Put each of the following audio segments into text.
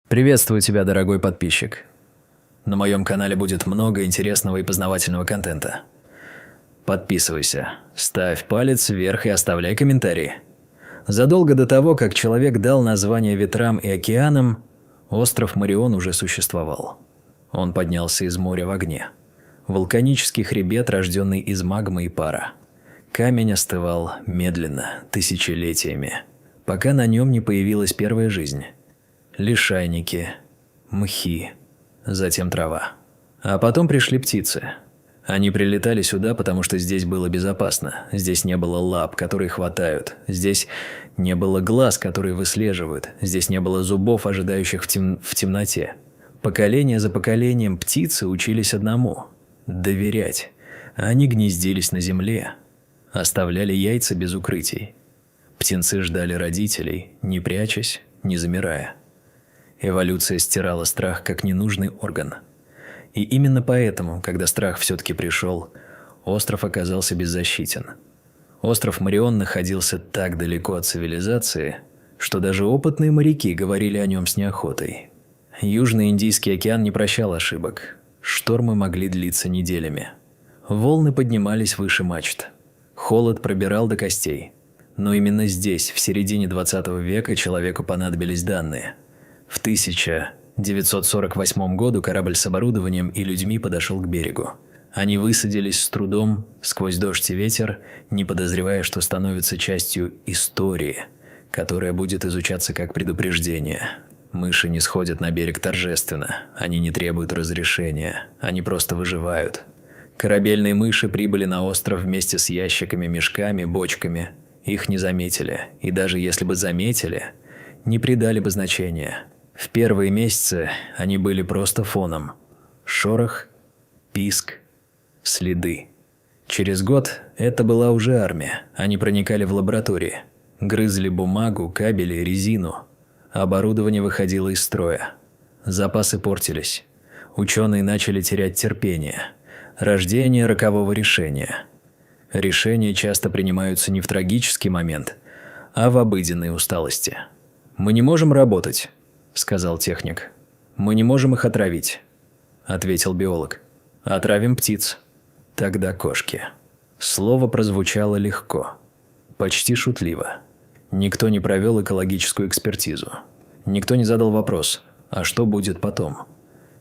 Приветствую тебя, дорогой подписчик. На моем канале будет много интересного и познавательного контента. Подписывайся, ставь палец вверх и оставляй комментарии. Задолго до того, как человек дал название ветрам и океанам, остров Морион уже существовал. Он поднялся из моря в огне. Вулканический хребет, рожденный из магмы и пара. Камень остывал медленно, тысячелетиями, пока на нем не появилась первая жизнь. Лишайники, мхи, затем трава. А потом пришли птицы. Они прилетали сюда, потому что здесь было безопасно. Здесь не было лап, которые хватают. Здесь не было глаз, которые выслеживают. Здесь не было зубов, ожидающих в темноте. Поколение за поколением птицы учились одному – доверять. Они гнездились на земле, оставляли яйца без укрытий. Птенцы ждали родителей, не прячась, не замирая. Эволюция стирала страх как ненужный орган. И именно поэтому, когда страх все-таки пришел, остров оказался беззащитен. Остров Морион находился так далеко от цивилизации, что даже опытные моряки говорили о нем с неохотой. Южный Индийский океан не прощал ошибок. Штормы могли длиться неделями. Волны поднимались выше мачт. Холод пробирал до костей. Но именно здесь, в середине 20 века, человеку понадобились данные. В 1948 году корабль с оборудованием и людьми подошел к берегу. Они высадились с трудом, сквозь дождь и ветер, не подозревая, что становятся частью истории, которая будет изучаться как предупреждение. Мыши не сходят на берег торжественно, они не требуют разрешения, они просто выживают. Корабельные мыши прибыли на остров вместе с ящиками, мешками, бочками. Их не заметили, и даже если бы заметили, не придали бы значения. В первые месяцы они были просто фоном. Шорох, писк, следы. Через год это была уже армия. Они проникали в лаборатории. Грызли бумагу, кабели, резину. Оборудование выходило из строя. Запасы портились. Ученые начали терять терпение. Рождение рокового решения. Решения часто принимаются не в трагический момент, а в обыденной усталости. «Мы не можем работать», – сказал техник. «Мы не можем их отравить», – ответил биолог. «Отравим птиц». Тогда кошки. Слово прозвучало легко, почти шутливо. Никто не провел экологическую экспертизу. Никто не задал вопрос, а что будет потом?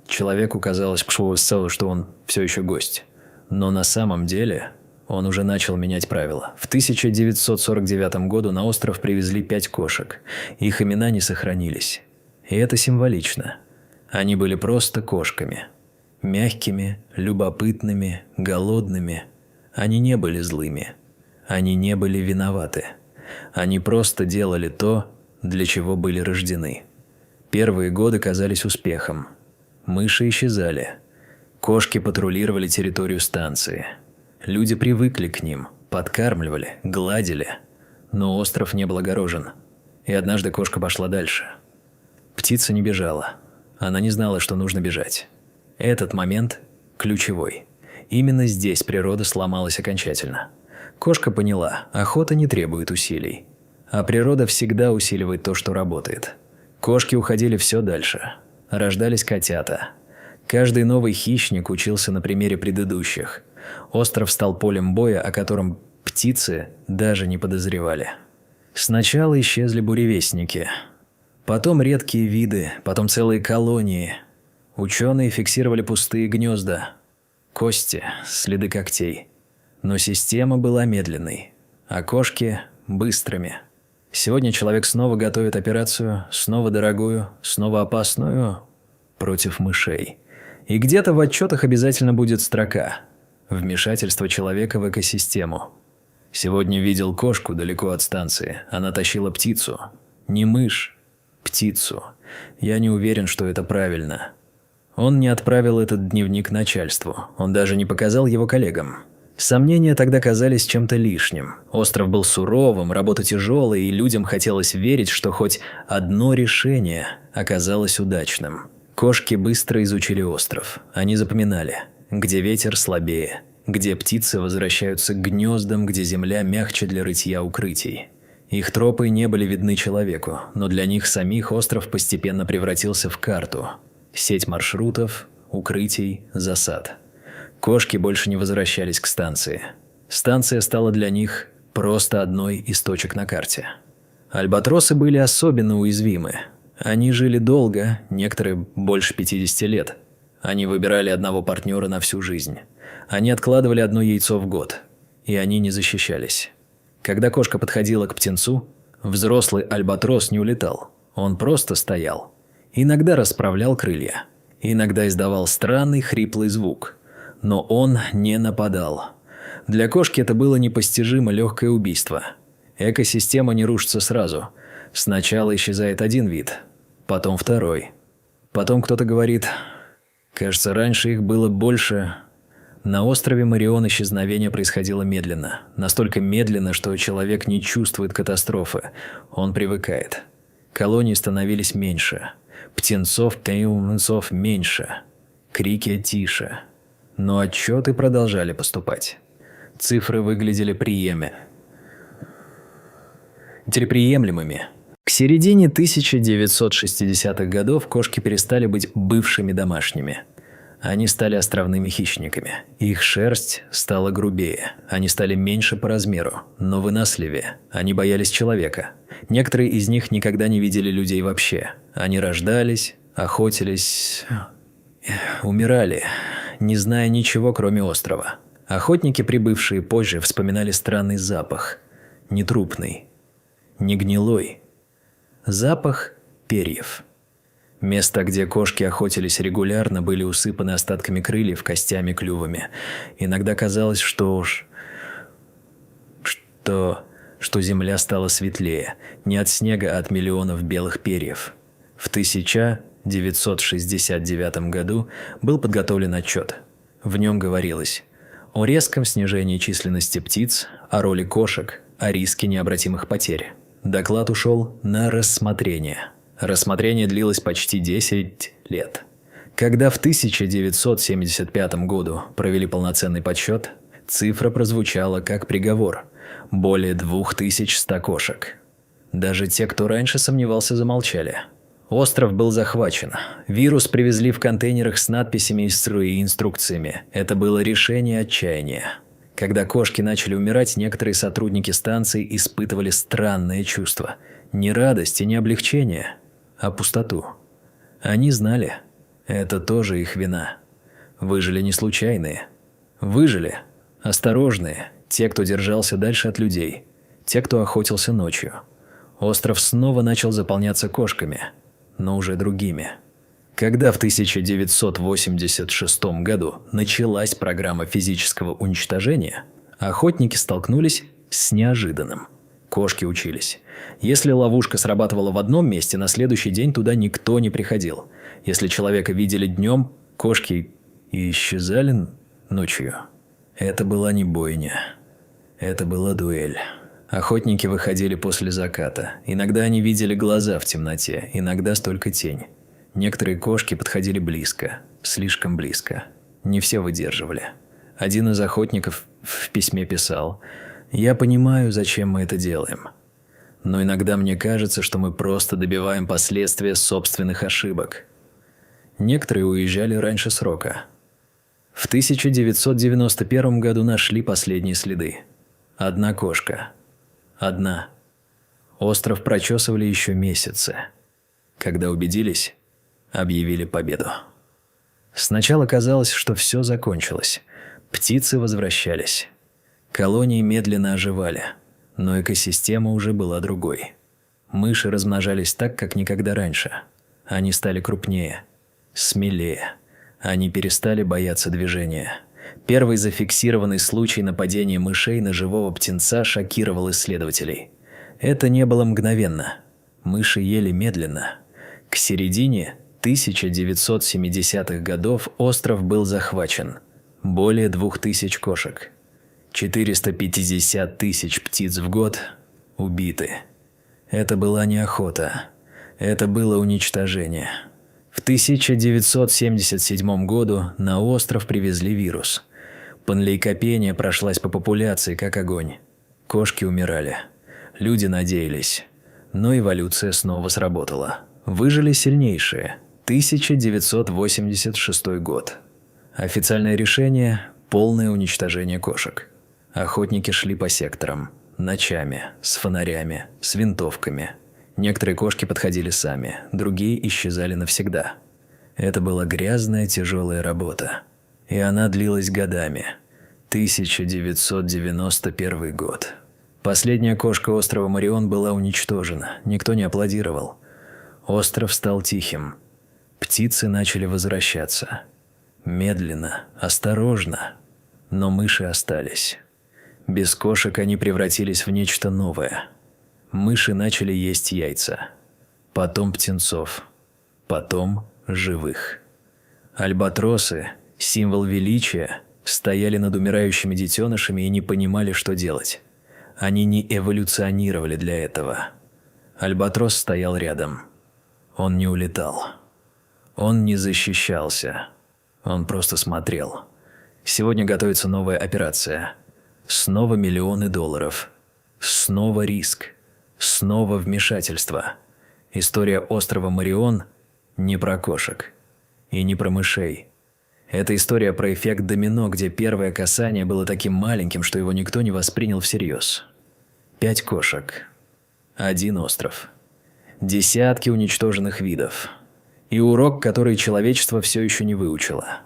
Человеку казалось, что он все еще гость. Но на самом деле он уже начал менять правила. В 1949 году на остров привезли 5 кошек. Их имена не сохранились. И это символично. Они были просто кошками. Мягкими, любопытными, голодными. Они не были злыми. Они не были виноваты. Они просто делали то, для чего были рождены. Первые годы казались успехом. Мыши исчезали. Кошки патрулировали территорию станции. Люди привыкли к ним, подкармливали, гладили. Но остров не был огорожен. И однажды кошка пошла дальше. Птица не бежала. Она не знала, что нужно бежать. Этот момент ключевой. Именно здесь природа сломалась окончательно. Кошка поняла, охота не требует усилий. А природа всегда усиливает то, что работает. Кошки уходили все дальше. Рождались котята. Каждый новый хищник учился на примере предыдущих. Остров стал полем боя, о котором птицы даже не подозревали. Сначала исчезли буревестники. Потом редкие виды, потом целые колонии. Ученые фиксировали пустые гнезда, кости, следы когтей. Но система была медленной, а кошки – быстрыми. Сегодня человек снова готовит операцию, снова дорогую, снова опасную, против мышей. И где-то в отчетах обязательно будет строка «Вмешательство человека в экосистему». Сегодня видел кошку далеко от станции. Она тащила птицу. Не мышь, птицу. Я не уверен, что это правильно. Он не отправил этот дневник начальству. Он даже не показал его коллегам. Сомнения тогда казались чем-то лишним. Остров был суровым, работа тяжелая, и людям хотелось верить, что хоть одно решение оказалось удачным. Кошки быстро изучили остров. Они запоминали, где ветер слабее, где птицы возвращаются к гнездам, где земля мягче для рытья укрытий. Их тропы не были видны человеку, но для них самих остров постепенно превратился в карту. Сеть маршрутов, укрытий, засад. Кошки больше не возвращались к станции. Станция стала для них просто одной из точек на карте. Альбатросы были особенно уязвимы. Они жили долго, некоторые больше 50 лет. Они выбирали одного партнера на всю жизнь. Они откладывали одно яйцо в год. И они не защищались. Когда кошка подходила к птенцу, взрослый альбатрос не улетал. Он просто стоял. Иногда расправлял крылья. Иногда издавал странный хриплый звук. Но он не нападал. Для кошки это было непостижимо легкое убийство. Экосистема не рушится сразу. Сначала исчезает один вид, потом второй. Потом кто-то говорит, кажется, раньше их было больше. На острове Морион исчезновение происходило медленно. Настолько медленно, что человек не чувствует катастрофы. Он привыкает. Колонии становились меньше. Птенцов меньше. Крики тише. Но отчеты продолжали поступать. Цифры выглядели приемлемыми. К середине 1960-х годов кошки перестали быть бывшими домашними. Они стали островными хищниками. Их шерсть стала грубее. Они стали меньше по размеру, но выносливее. Они боялись человека. Некоторые из них никогда не видели людей вообще. Они рождались, охотились, умирали, не зная ничего, кроме острова. Охотники, прибывшие позже, вспоминали странный запах. Не трупный, не гнилой. Запах перьев. Места, где кошки охотились регулярно, были усыпаны остатками крыльев, костями, клювами. Иногда казалось, что земля стала светлее, не от снега, а от миллионов белых перьев. В 1969 году был подготовлен отчет. В нем говорилось о резком снижении численности птиц, о роли кошек, о риске необратимых потерь. Доклад ушел на рассмотрение. Рассмотрение длилось почти 10 лет. Когда в 1975 году провели полноценный подсчет, цифра прозвучала как приговор – более 2100 кошек. Даже те, кто раньше сомневался, замолчали. Остров был захвачен. Вирус привезли в контейнерах с надписями и инструкциями. Это было решение отчаяния. Когда кошки начали умирать, некоторые сотрудники станции испытывали странное чувство. Не радость и не облегчение, а пустоту. Они знали, это тоже их вина. Выжили не случайные. Выжили осторожные, те, кто держался дальше от людей, те, кто охотился ночью. Остров снова начал заполняться кошками, но уже другими. Когда в 1986 году началась программа физического уничтожения, охотники столкнулись с неожиданным. Кошки учились. Если ловушка срабатывала в одном месте, на следующий день туда никто не приходил. Если человека видели днем, кошки исчезали ночью. Это была не бойня. Это была дуэль. Охотники выходили после заката. Иногда они видели глаза в темноте, иногда только тень. Некоторые кошки подходили близко, слишком близко. Не все выдерживали. Один из охотников в письме писал: «Я понимаю, зачем мы это делаем. Но иногда мне кажется, что мы просто добиваем последствия собственных ошибок». Некоторые уезжали раньше срока. В 1991 году нашли последние следы. Одна кошка. Одна. Остров прочесывали еще месяцы. Когда убедились, объявили победу. Сначала казалось, что все закончилось. Птицы возвращались. Колонии медленно оживали, но экосистема уже была другой. Мыши размножались так, как никогда раньше. Они стали крупнее, смелее. Они перестали бояться движения. Первый зафиксированный случай нападения мышей на живого птенца шокировал исследователей. Это не было мгновенно. Мыши ели медленно. К середине 1970-х годов остров был захвачен. Более 2000 кошек. 450 тысяч птиц в год убиты. Это была не охота. Это было уничтожение. В 1977 году на остров привезли вирус. Панлейкопения прошлась по популяции, как огонь. Кошки умирали. Люди надеялись. Но эволюция снова сработала. Выжили сильнейшие. 1986 год. Официальное решение – полное уничтожение кошек. Охотники шли по секторам. Ночами, с фонарями, с винтовками. Некоторые кошки подходили сами, другие исчезали навсегда. Это была грязная, тяжелая работа. И она длилась годами. 1991 год. Последняя кошка острова Морион была уничтожена, никто не аплодировал. Остров стал тихим. Птицы начали возвращаться. Медленно, осторожно. Но мыши остались. Без кошек они превратились в нечто новое. Мыши начали есть яйца. Потом птенцов. Потом живых. Альбатросы, символ величия, стояли над умирающими детенышами и не понимали, что делать. Они не эволюционировали для этого. Альбатрос стоял рядом. Он не улетал. Он не защищался. Он просто смотрел. Сегодня готовится новая операция. Снова миллионы долларов. Снова риск. Снова вмешательство. История острова Морион не про кошек. И не про мышей. Это история про эффект домино, где первое касание было таким маленьким, что его никто не воспринял всерьез. 5 кошек. 1 остров. Десятки уничтоженных видов. И урок, который человечество все еще не выучило.